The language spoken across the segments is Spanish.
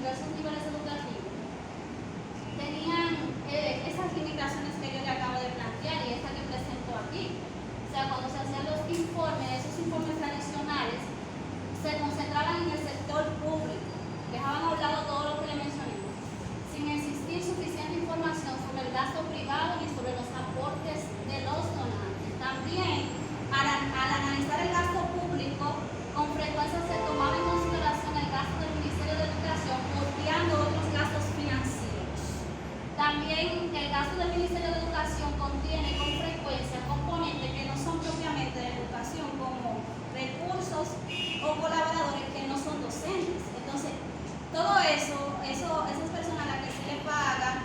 diversos niveles educativos tenían esas limitaciones que yo le acabo de plantear y esta que presento aquí. O sea, cuando se hacían los informes, esos informes tradicionales, se concentraban en el sector público, dejaban a un lado todo lo que le mencioné, sin existir suficiente información sobre el gasto privado y sobre los aportes de los donantes. También, al analizar el gasto público, con frecuencia se tomaba en consideración el gasto del Ministerio de Educación, obviando otros gastos financieros. También el gasto del Ministerio de Educación contiene con frecuencia componentes que no son propiamente de educación, como recursos o colaboradores que no son docentes. Entonces, todo esas personas a las que se les paga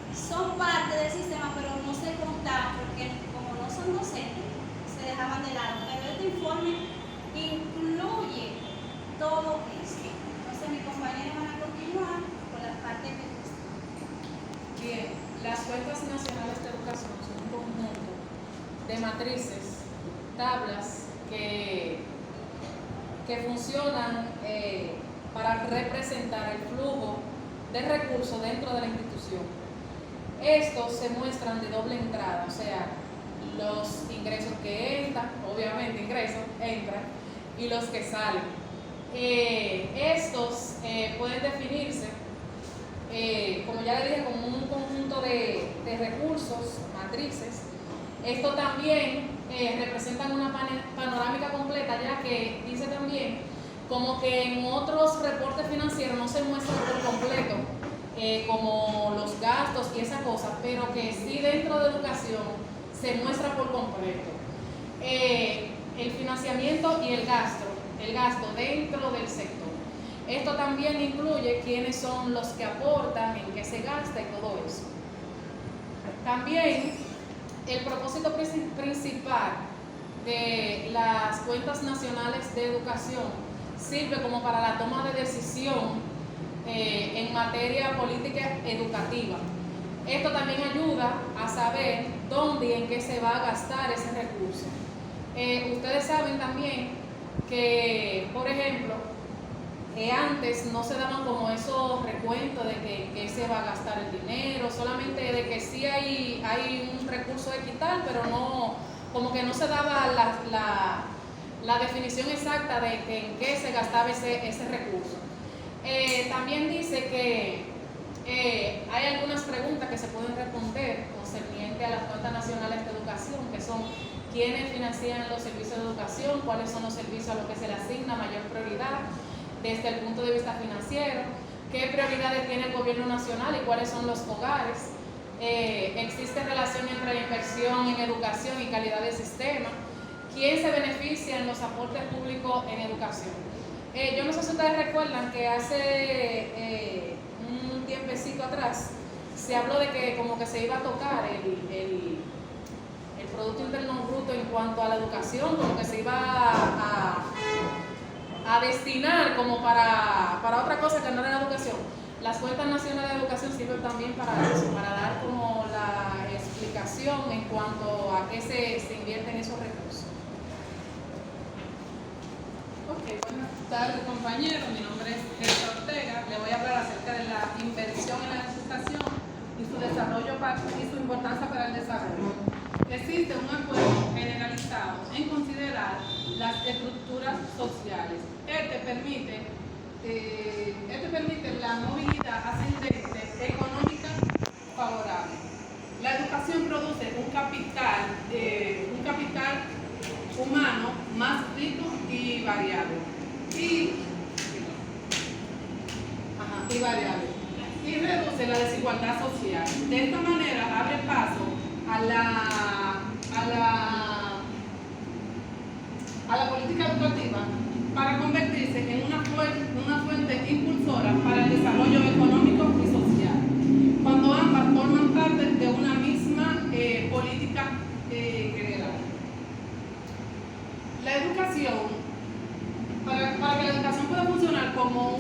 son parte del sistema, pero no se contaban porque como no son docentes, se dejaban de lado. Pero este informe incluye todo esto. Entonces, mis compañeros van a continuar con la parte que gusta. Bien, las cuentas nacionales de educación son un conjunto de matrices, tablas que funcionan para representar el flujo de recursos dentro de la institución. Estos se muestran de doble entrada, o sea, los ingresos que entran, obviamente ingresos entran, y los que salen. Estos pueden definirse, como ya le dije, como un conjunto de recursos, matrices. Esto también representan una panorámica completa, ya que dice también como que en otros reportes financieros no se muestra por completo, como los gastos y esa cosa, pero que sí dentro de educación se muestra por completo. El financiamiento y el gasto dentro del sector. Esto también incluye quiénes son los que aportan, en qué se gasta y todo eso. También el propósito principal de las cuentas nacionales de educación sirve como para la toma de decisión en materia política educativa. Esto también ayuda a saber dónde y en qué se va a gastar ese recurso. Ustedes saben también que, por ejemplo, antes no se daban como esos recuentos de que en qué se va a gastar el dinero, solamente de que sí hay un recurso equitable, pero no, como que no se daba la definición exacta de en qué se gastaba ese recurso. También dice que hay algunas preguntas que se pueden responder concerniente a las cuentas nacionales de educación, que son quiénes financian los servicios de educación, cuáles son los servicios a los que se le asigna mayor prioridad desde el punto de vista financiero, qué prioridades tiene el gobierno nacional y cuáles son los hogares. Existe relación entre la inversión en educación y calidad del sistema, quién se beneficia en los aportes públicos en educación. Yo no sé si ustedes recuerdan que hace un tiempecito atrás se habló de que como que se iba a tocar el Producto Interno Bruto en cuanto a la educación, como que se iba a destinar como para otra cosa que no era la educación. Las cuentas nacionales de educación sirven también para eso, para dar como la explicación en cuanto a qué se invierten esos recursos. Ok, buenas tardes compañeros, mi nombre es Elsa Ortega. Le voy a hablar acerca de la inversión en la educación y su desarrollo y su importancia para el desarrollo. Existe un acuerdo generalizado en considerar las estructuras sociales. Este permite la movilidad ascendente económica favorable. La educación produce un capital humano más rico y variable. Y reduce la desigualdad social. De esta manera abre paso a la política educativa para convertirse en una fuente impulsora para el desarrollo económico y social, cuando ambas forman parte de una misma política general. La educación, para que la educación pueda funcionar como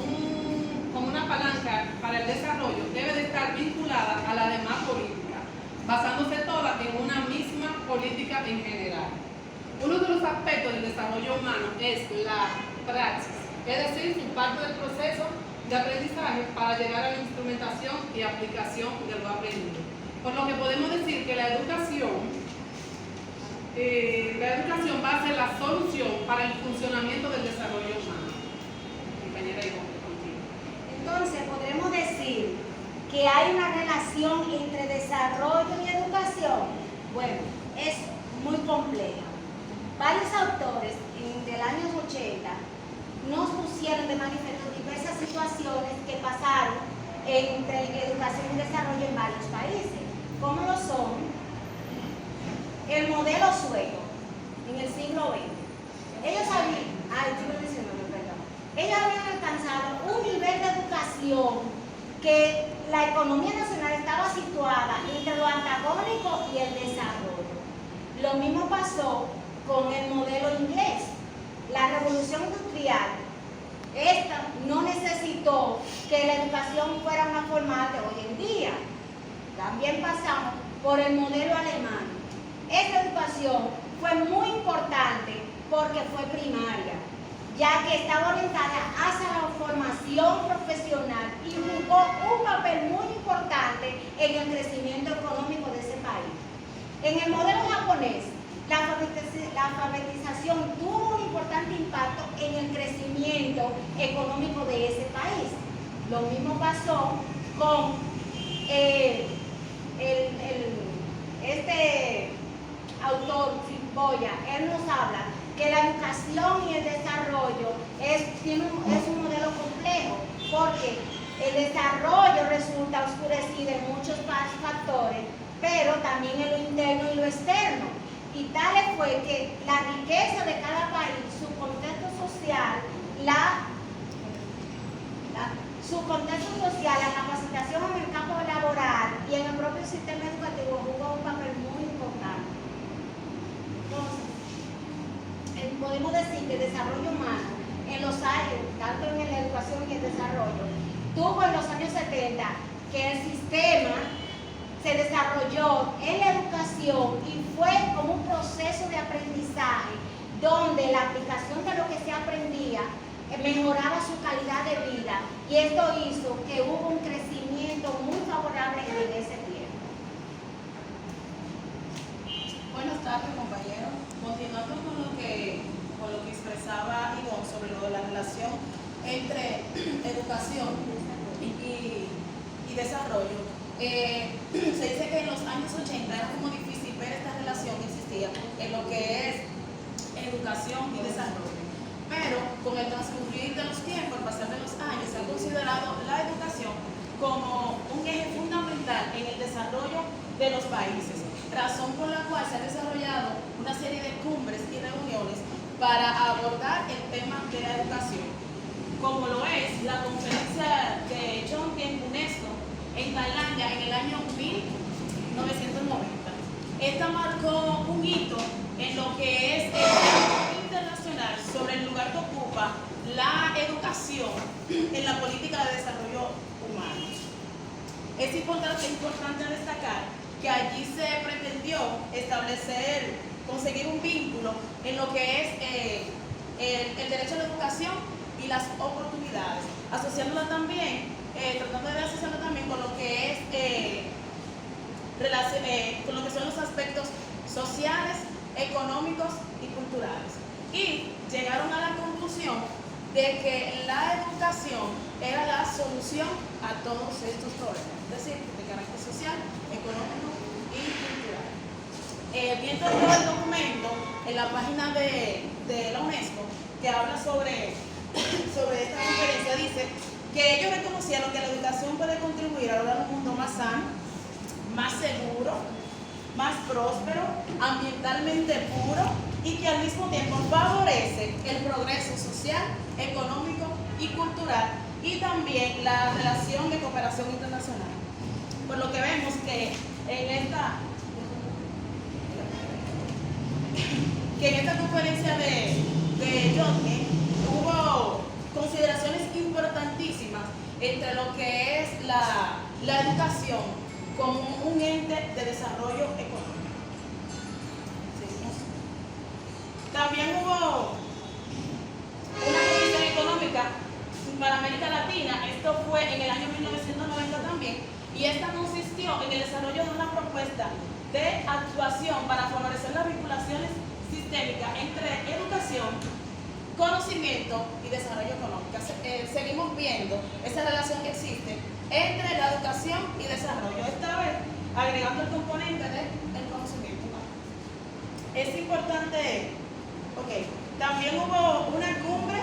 una palanca para el desarrollo, debe de estar vinculada a la demás política, basándose toda en una misma política en general. Uno de los aspectos del desarrollo humano es la praxis, es decir, su parte del proceso de aprendizaje para llegar a la instrumentación y aplicación de lo aprendido. Por lo que podemos decir que la educación va a ser la solución para el funcionamiento del desarrollo humano. Compañera, contigo. Entonces, podremos decir que hay una relación entre desarrollo y educación. Bueno, es muy compleja. Varios autores del año 80 nos pusieron de manifiesto diversas situaciones que pasaron entre educación y desarrollo en varios países, como lo son el modelo sueco en el siglo XX. Ellos habían alcanzado un nivel de educación que la economía nacional estaba situada entre lo antagónico y el desarrollo. Lo mismo pasó con el modelo inglés. La revolución industrial, esta no necesitó que la educación fuera una forma de hoy en día. También pasamos por el modelo alemán. Esta educación fue muy importante porque fue primaria, ya que estaba orientada hacia la formación profesional y jugó un papel muy importante en el crecimiento económico de ese país. En el modelo japonés, la alfabetización tuvo un importante impacto en el crecimiento económico de ese país. Lo mismo pasó con este autor, Boya. Él nos habla que la educación y el desarrollo es un modelo complejo, porque el desarrollo resulta oscurecido en muchos factores, pero también en lo interno y lo externo. Y tal fue que la riqueza de cada país, su contexto social, la capacitación en el campo laboral y en el propio sistema educativo jugó un papel muy importante. Entonces, podemos decir que el desarrollo humano en los años, tanto en la educación y el desarrollo, tuvo en los años 70 que el sistema se desarrolló en la educación y fue como un proceso de aprendizaje donde la aplicación de lo que se aprendía mejoraba su calidad de vida, y esto hizo que hubo un crecimiento muy favorable en ese tiempo. Buenas tardes, compañeros. Continuando con lo que expresaba Ivonne sobre lo de la relación entre educación y desarrollo. Se dice que en los años 80 era como difícil ver esta relación que existía en lo que es educación y desarrollo. Pero con el transcurrir de los tiempos, el pasar de los años, se ha considerado la educación como un eje fundamental en el desarrollo de los países, razón por la cual se ha desarrollado una serie de cumbres y reuniones para abordar el tema de la educación, como lo es la conferencia de John Tian UNESCO en Tailandia en el año 1990. Esta marcó un hito en lo que es el diálogo internacional sobre el lugar que ocupa la educación en la política de desarrollo humano. Es importante destacar que allí se pretendió conseguir un vínculo en lo que es el derecho a la educación y las oportunidades, asociándola también, tratando de asociarlo también con lo que es con lo que son los aspectos sociales, económicos y culturales. Y llegaron a la conclusión de que la educación era la solución a todos estos problemas, es decir, de carácter social, económico y cultural. Viendo todo el documento en la página de la UNESCO, que habla sobre esta conferencia, dice que ellos reconocieron que la educación puede contribuir a lograr un mundo más sano, más seguro, más próspero, ambientalmente puro, y que al mismo tiempo favorece el progreso social, económico y cultural, y también la relación de cooperación internacional. Por lo que vemos que en esta conferencia de Yotke hubo consideraciones importantísimas entre lo que es la educación como un ente de desarrollo económico. Seguimos. También hubo una comisión económica para América Latina. Esto fue en el año 1990 también, y esta consistió en el desarrollo de una propuesta de actuación para favorecer las vinculaciones sistémicas entre educación, conocimiento y desarrollo económico. Seguimos viendo esa relación que existe entre la educación y desarrollo, esta vez agregando el componente del conocimiento. Es importante, también hubo una cumbre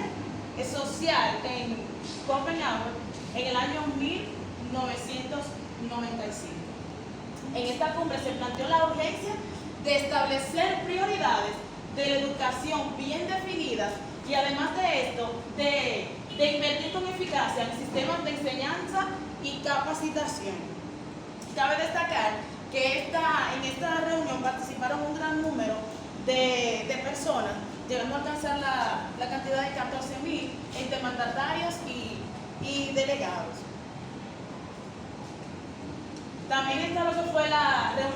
social en Copenhague en el año 1995. En esta cumbre se planteó la urgencia de establecer prioridades de la educación bien definidas y además de esto, de invertir con eficacia en sistemas de enseñanza y capacitación. Cabe destacar que en esta reunión participaron un gran número de personas, llegando a alcanzar la cantidad de 14.000 entre mandatarios y delegados. También está lo que fue la reunión